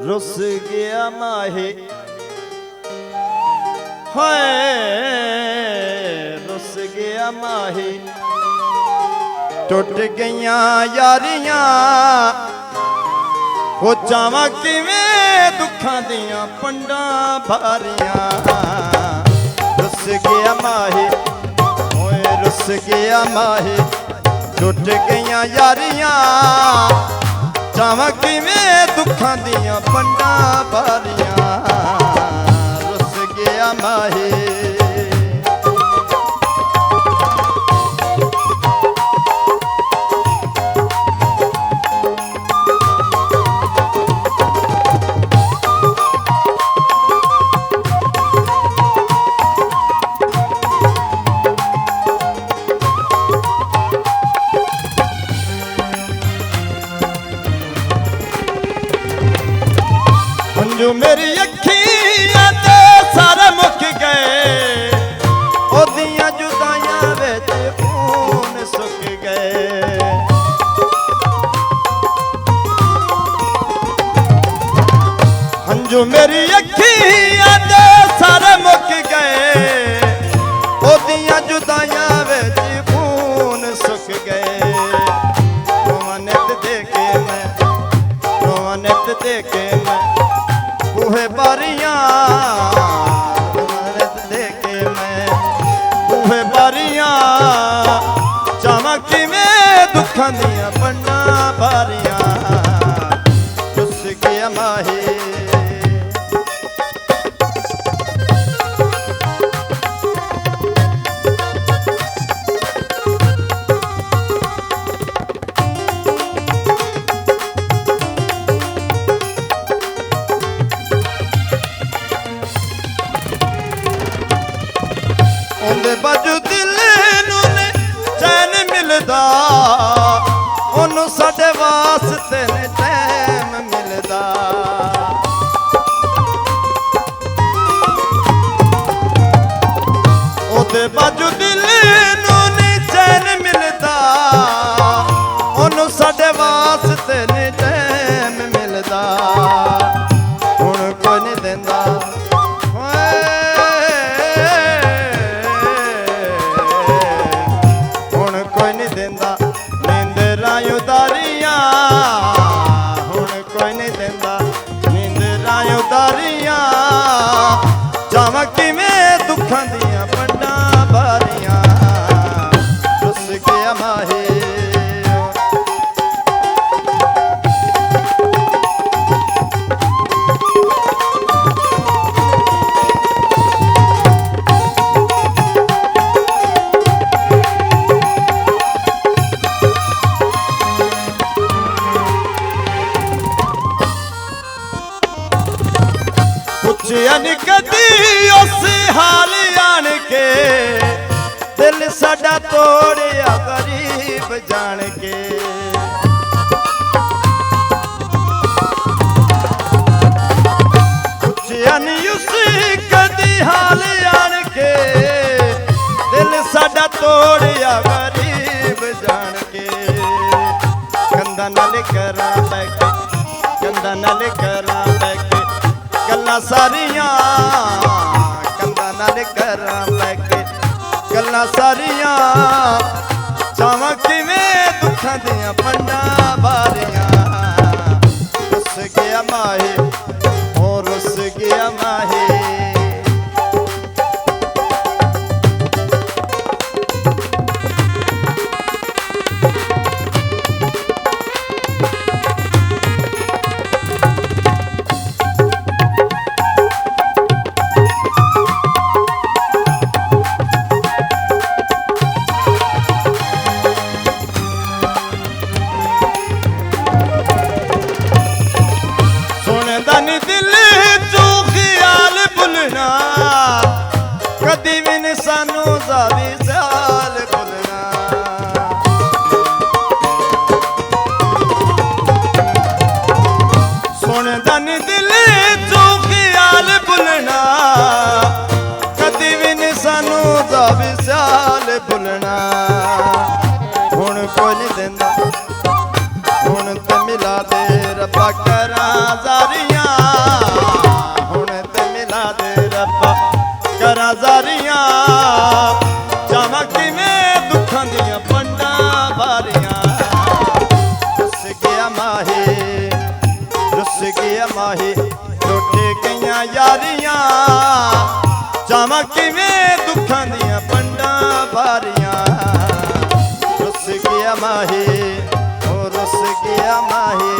रुस गया माहे हाय रुस गया माहे टुट गईयां यारियां हो जावा किवें दुखां दियां पंडां भारियां रुस गया माहे होए रुस गया माहे टुट गईयां यारियां जावा किवें दुखां दियां पंडां भारियां रुस गया माहे जो मेरी अखियां ते सारे मुक गए ओदियां जुदाइयां विच खून सुक गए हंजू मेरी अखियां ते सारे मुक गए ओदियां जुदाइयां विच खून सुक गए रोवनत देखे मैं रोवनत देखे मैं बूहे बारियां रत देखे मैं बूहे बारियां जावा किवें दुखां दियां पंडां भारियां रुस गया माहे उंदे बाजू दिल नूं चैन मिलदा ओनू साडे वास्ते ने टैम मिलदा ओदे बाजू दिल नूं चैन मिलदा ओनू साडे वास्ते ने टैम मिलदा हुण कोई नहीं देंदा उदारियां हुण कोई नहीं देंदा नींदरां उदारियां जावा किवें दुखां दियां पंडां भारियां रुस गया माहे कदी उस हाल आन के दिल साडा तोड़िया गरीब जान के पुछया नी उस कदी हाल आन के दिल साडा तोड़िया गरीब जान के कंधा नाल करा बैके कंधा नाल करा बैके गल्लां सारियां कंधा नाल करां बैके गल्लां सारियां जावां किवें दुखां दियां पंडां भारियां रुस गया माहे ओ रुस गया माहे दिल तू ख्याल भुलना कदी भी नहीं सानू ज़ादी ख्याल भुलना सुनदा नी दिल तू ख्याल भुलना कदी भी नहीं सानू ज़ादी ख्याल भुलना हुण कोई नहीं देंदा हुण ते मिला दे रब्बा करां ज़ारी यारियां हुण ते मिला दे रब्बा करा जारियां जावां किवें दुखां दियां पंडां बारियां रुस गया माही टुट गईयां यारियां जावां किवें दुखां दियां पंडां बारियां रुस गया माही ओ रुस गया माही